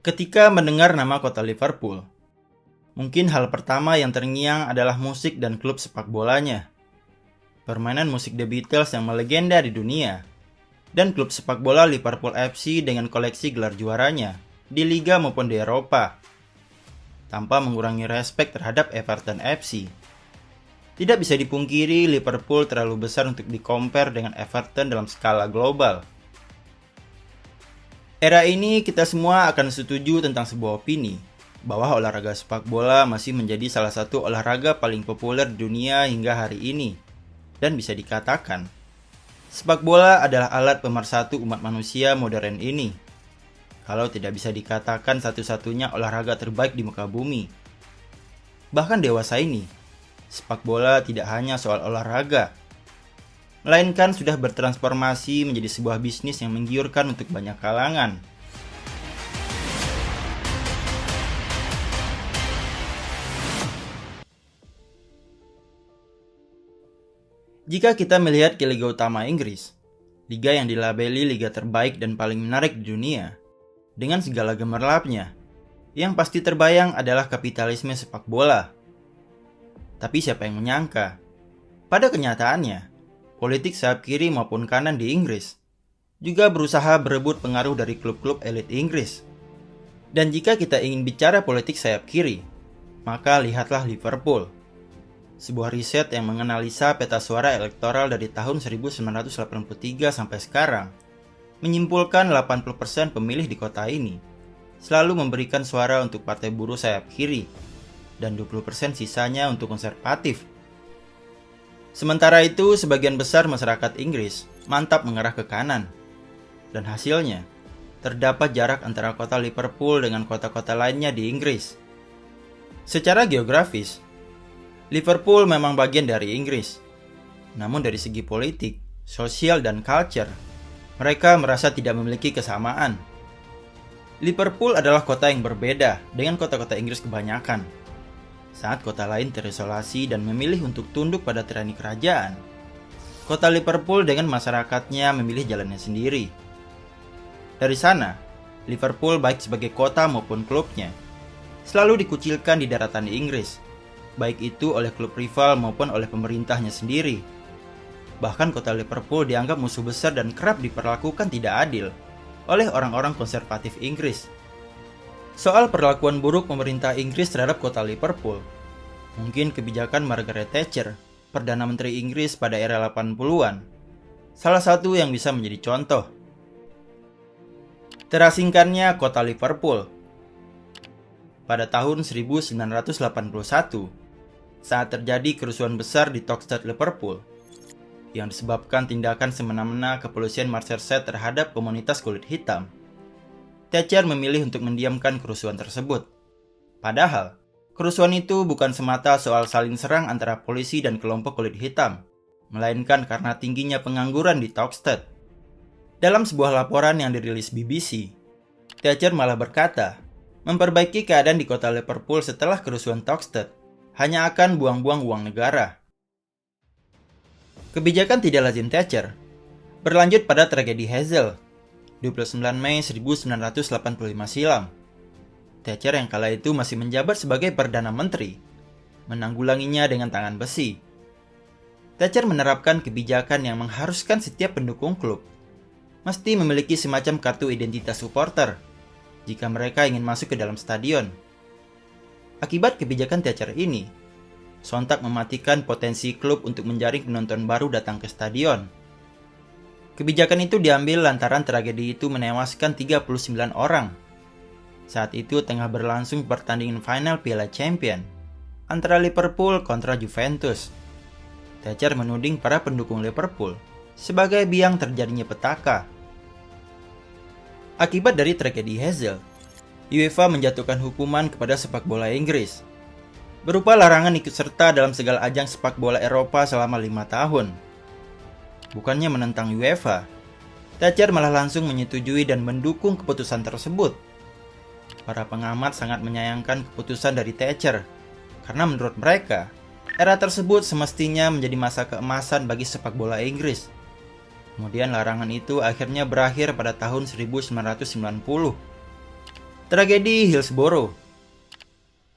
Ketika mendengar nama kota Liverpool, mungkin hal pertama yang terngiang adalah musik dan klub sepak bolanya. Permainan musik The Beatles yang melegenda di dunia, dan klub sepak bola Liverpool FC dengan koleksi gelar juaranya di Liga maupun di Eropa, tanpa mengurangi respek terhadap Everton FC. Tidak bisa dipungkiri Liverpool terlalu besar untuk di-compare dengan Everton dalam skala global. Era ini kita semua akan setuju tentang sebuah opini, bahwa olahraga sepak bola masih menjadi salah satu olahraga paling populer di dunia hingga hari ini. Dan bisa dikatakan, sepak bola adalah alat pemersatu umat manusia modern ini. Kalau tidak bisa dikatakan satu-satunya olahraga terbaik di muka bumi. Bahkan dewasa ini, sepak bola tidak hanya soal olahraga, melainkan sudah bertransformasi menjadi sebuah bisnis yang menggiurkan untuk banyak kalangan. Jika kita melihat ke liga utama Inggris, liga yang dilabeli liga terbaik dan paling menarik di dunia, dengan segala gemerlapnya, yang pasti terbayang adalah kapitalisme sepak bola. Tapi siapa yang menyangka, pada kenyataannya, politik sayap kiri maupun kanan di Inggris juga berusaha berebut pengaruh dari klub-klub elit Inggris. Dan jika kita ingin bicara politik sayap kiri, maka lihatlah Liverpool. Sebuah riset yang menganalisa peta suara elektoral dari tahun 1983 sampai sekarang menyimpulkan 80% pemilih di kota ini selalu memberikan suara untuk partai buruh sayap kiri dan 20% sisanya untuk konservatif. Sementara itu, sebagian besar masyarakat Inggris mantap mengarah ke kanan. Dan hasilnya, terdapat jarak antara kota Liverpool dengan kota-kota lainnya di Inggris. Secara geografis, Liverpool memang bagian dari Inggris. Namun dari segi politik, sosial, dan culture, mereka merasa tidak memiliki kesamaan. Liverpool adalah kota yang berbeda dengan kota-kota Inggris kebanyakan. Saat kota lain terisolasi dan memilih untuk tunduk pada tirani kerajaan, kota Liverpool dengan masyarakatnya memilih jalannya sendiri. Dari sana, Liverpool baik sebagai kota maupun klubnya selalu dikucilkan di daratan Inggris, baik itu oleh klub rival maupun oleh pemerintahnya sendiri. Bahkan kota Liverpool dianggap musuh besar dan kerap diperlakukan tidak adil oleh orang-orang konservatif Inggris. Soal perlakuan buruk pemerintah Inggris terhadap kota Liverpool, mungkin kebijakan Margaret Thatcher, Perdana Menteri Inggris pada era 80-an, salah satu yang bisa menjadi contoh. Terasingkannya kota Liverpool. Pada tahun 1981, saat terjadi kerusuhan besar di Toxteth, Liverpool, yang disebabkan tindakan semena-mena kepolisian Merseyside terhadap komunitas kulit hitam, Thatcher memilih untuk mendiamkan kerusuhan tersebut. Padahal, kerusuhan itu bukan semata soal saling serang antara polisi dan kelompok kulit hitam, melainkan karena tingginya pengangguran di Toxteth. Dalam sebuah laporan yang dirilis BBC, Thatcher malah berkata, memperbaiki keadaan di kota Liverpool setelah kerusuhan Toxteth hanya akan buang-buang uang negara. Kebijakan tidak lazim Thatcher berlanjut pada tragedi Hazel, 29 Mei 1985 silam. Thatcher yang kala itu masih menjabat sebagai Perdana Menteri menanggulanginya dengan tangan besi. Thatcher menerapkan kebijakan yang mengharuskan setiap pendukung klub mesti memiliki semacam kartu identitas supporter jika mereka ingin masuk ke dalam stadion. Akibat kebijakan Thatcher ini, sontak mematikan potensi klub untuk menjaring penonton baru datang ke stadion. Kebijakan itu diambil lantaran tragedi itu menewaskan 39 orang. Saat itu tengah berlangsung pertandingan final Piala Champions antara Liverpool kontra Juventus. Thatcher menuding para pendukung Liverpool sebagai biang terjadinya petaka. Akibat dari tragedi Hazel, UEFA menjatuhkan hukuman kepada sepak bola Inggris, berupa larangan ikut serta dalam segala ajang sepak bola Eropa selama 5 tahun. Bukannya menentang UEFA, Thatcher malah langsung menyetujui dan mendukung keputusan tersebut. Para pengamat sangat menyayangkan keputusan dari Thatcher, karena menurut mereka, era tersebut semestinya menjadi masa keemasan bagi sepak bola Inggris. Kemudian larangan itu akhirnya berakhir pada tahun 1990. Tragedi Hillsborough.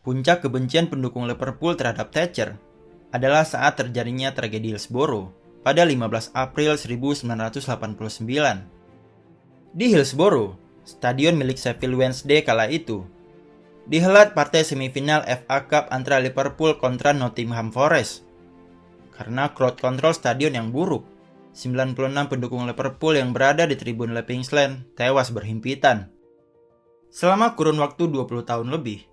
Puncak kebencian pendukung Liverpool terhadap Thatcher adalah saat terjadinya tragedi Hillsborough pada 15 April 1989. Di Hillsborough, stadion milik Sheffield Wednesday kala itu, dihelat partai semifinal FA Cup antara Liverpool kontra Nottingham Forest. Karena crowd control stadion yang buruk, 96 pendukung Liverpool yang berada di tribun Lepingslane tewas berhimpitan. Selama kurun waktu 20 tahun lebih,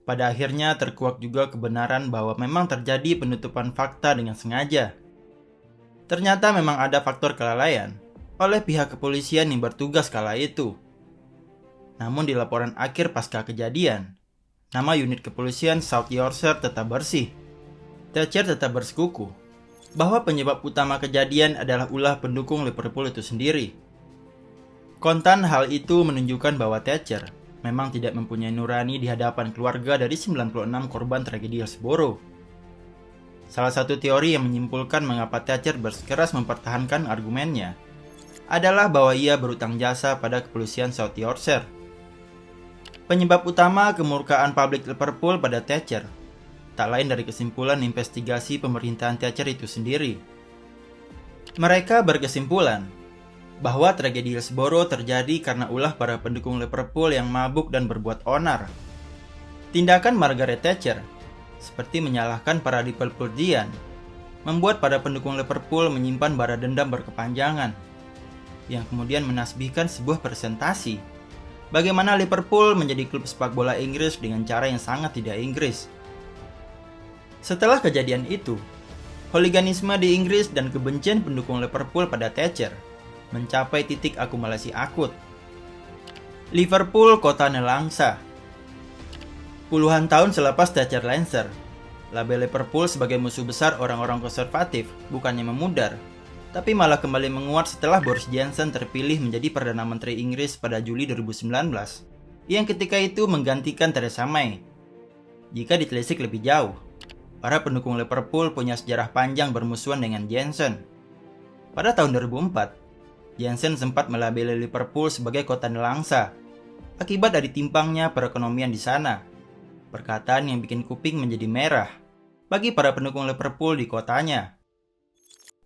pada akhirnya terkuak juga kebenaran bahwa memang terjadi penutupan fakta dengan sengaja. Ternyata memang ada faktor kelalaian oleh pihak kepolisian yang bertugas kala itu. Namun di laporan akhir pasca kejadian, nama unit kepolisian South Yorkshire tetap bersih. Thatcher tetap bersekuku bahwa penyebab utama kejadian adalah ulah pendukung Liverpool itu sendiri. Kontan hal itu menunjukkan bahwa Thatcher memang tidak mempunyai nurani di hadapan keluarga dari 96 korban tragedi Hillsborough. Salah satu teori yang menyimpulkan mengapa Thatcher bersikeras mempertahankan argumennya adalah bahwa ia berutang jasa pada kepolisian South Yorkshire. Penyebab utama kemurkaan publik Liverpool pada Thatcher tak lain dari kesimpulan investigasi pemerintahan Thatcher itu sendiri. Mereka berkesimpulan bahwa tragedi Hillsborough terjadi karena ulah para pendukung Liverpool yang mabuk dan berbuat onar. Tindakan Margaret Thatcher, seperti menyalahkan para Liverpoolian, membuat para pendukung Liverpool menyimpan bara dendam berkepanjangan, yang kemudian menasbihkan sebuah presentasi bagaimana Liverpool menjadi klub sepak bola Inggris dengan cara yang sangat tidak Inggris. Setelah kejadian itu, holiganisme di Inggris dan kebencian pendukung Liverpool pada Thatcher mencapai titik akumulasi akut. Liverpool kota nelangsa. Puluhan tahun selepas Thatcher Lancer, label Liverpool sebagai musuh besar orang-orang konservatif bukannya memudar, tapi malah kembali menguat setelah Boris Johnson terpilih menjadi Perdana Menteri Inggris pada Juli 2019, yang ketika itu menggantikan Theresa May. Jika ditelisik lebih jauh, para pendukung Liverpool punya sejarah panjang bermusuhan dengan Johnson. Pada tahun 2004, Johnson sempat melabeli Liverpool sebagai kota nelangsa akibat dari timpangnya perekonomian di sana. Perkataan yang bikin kuping menjadi merah bagi para pendukung Liverpool di kotanya.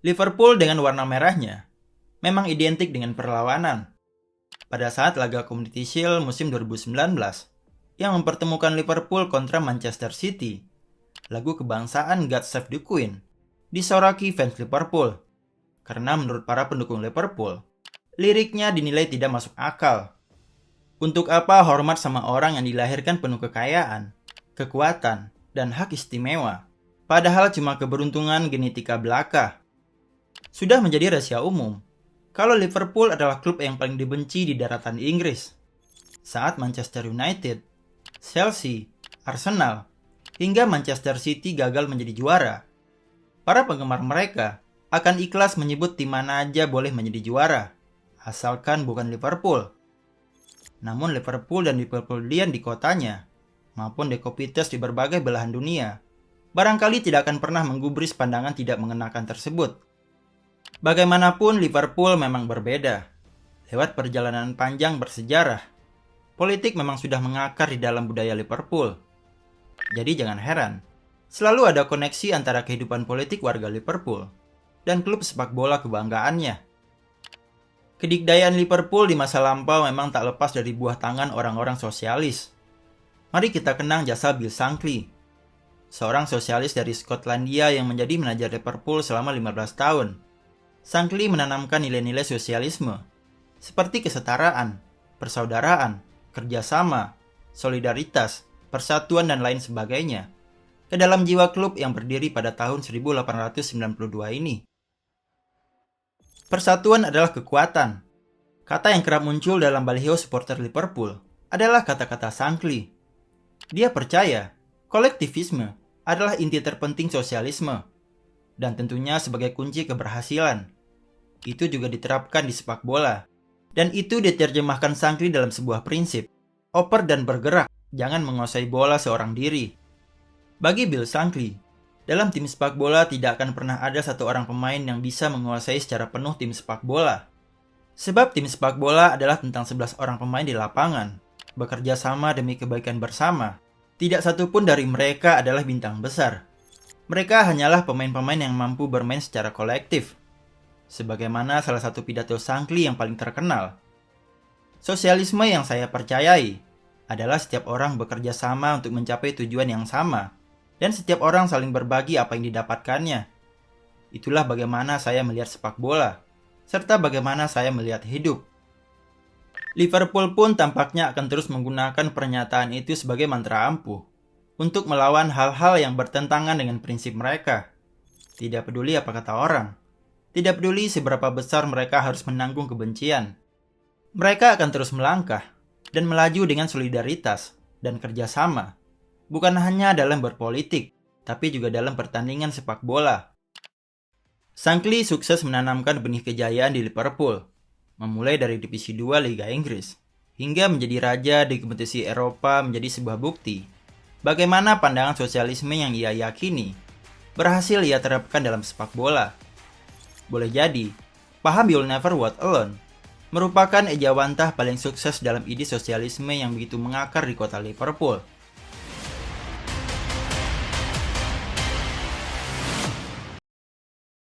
Liverpool dengan warna merahnya memang identik dengan perlawanan. Pada saat laga Community Shield musim 2019 yang mempertemukan Liverpool kontra Manchester City, lagu kebangsaan God Save the Queen disoraki fans Liverpool. Karena menurut para pendukung Liverpool, liriknya dinilai tidak masuk akal. Untuk apa hormat sama orang yang dilahirkan penuh kekayaan, kekuatan, dan hak istimewa, padahal cuma keberuntungan genetika belaka. Sudah menjadi rahasia umum, kalau Liverpool adalah klub yang paling dibenci di daratan Inggris. Saat Manchester United, Chelsea, Arsenal, hingga Manchester City gagal menjadi juara, para penggemar mereka akan ikhlas menyebut tim mana aja boleh menjadi juara, asalkan bukan Liverpool. Namun Liverpool dan Liverpoolian di kotanya, maupun dekopites di berbagai belahan dunia, barangkali tidak akan pernah menggubris pandangan tidak mengenakan tersebut. Bagaimanapun Liverpool memang berbeda. Lewat perjalanan panjang bersejarah, politik memang sudah mengakar di dalam budaya Liverpool. Jadi jangan heran, selalu ada koneksi antara kehidupan politik warga Liverpool dan klub sepak bola kebanggaannya. Kedikdayaan Liverpool di masa lampau memang tak lepas dari buah tangan orang-orang sosialis. Mari kita kenang jasa Bill Shankly, seorang sosialis dari Skotlandia yang menjadi manajer Liverpool selama 15 tahun. Shankly menanamkan nilai-nilai sosialisme, seperti kesetaraan, persaudaraan, kerjasama, solidaritas, persatuan, dan lain sebagainya, ke dalam jiwa klub yang berdiri pada tahun 1892 ini. Persatuan adalah kekuatan. Kata yang kerap muncul dalam baliho supporter Liverpool adalah kata-kata Shankly. Dia percaya kolektivisme adalah inti terpenting sosialisme, dan tentunya sebagai kunci keberhasilan. Itu juga diterapkan di sepak bola, dan itu diterjemahkan Shankly dalam sebuah prinsip: oper dan bergerak, jangan menguasai bola seorang diri. Bagi Bill Shankly, dalam tim sepak bola tidak akan pernah ada satu orang pemain yang bisa menguasai secara penuh tim sepak bola. Sebab tim sepak bola adalah tentang 11 orang pemain di lapangan, bekerja sama demi kebaikan bersama, tidak satupun dari mereka adalah bintang besar. Mereka hanyalah pemain-pemain yang mampu bermain secara kolektif. Sebagaimana salah satu pidato Shankly yang paling terkenal. Sosialisme yang saya percayai adalah setiap orang bekerja sama untuk mencapai tujuan yang sama, dan setiap orang saling berbagi apa yang didapatkannya. Itulah bagaimana saya melihat sepak bola, serta bagaimana saya melihat hidup. Liverpool pun tampaknya akan terus menggunakan pernyataan itu sebagai mantra ampuh untuk melawan hal-hal yang bertentangan dengan prinsip mereka. Tidak peduli apa kata orang, tidak peduli seberapa besar mereka harus menanggung kebencian. Mereka akan terus melangkah dan melaju dengan solidaritas dan kerjasama, bukan hanya dalam berpolitik, tapi juga dalam pertandingan sepak bola. Shankly sukses menanamkan benih kejayaan di Liverpool, memulai dari Divisi 2 Liga Inggris, hingga menjadi raja di kompetisi Eropa menjadi sebuah bukti bagaimana pandangan sosialisme yang ia yakini berhasil ia terapkan dalam sepak bola. Boleh jadi, paham You'll Never Walk Alone merupakan ejawantah paling sukses dalam ide sosialisme yang begitu mengakar di kota Liverpool.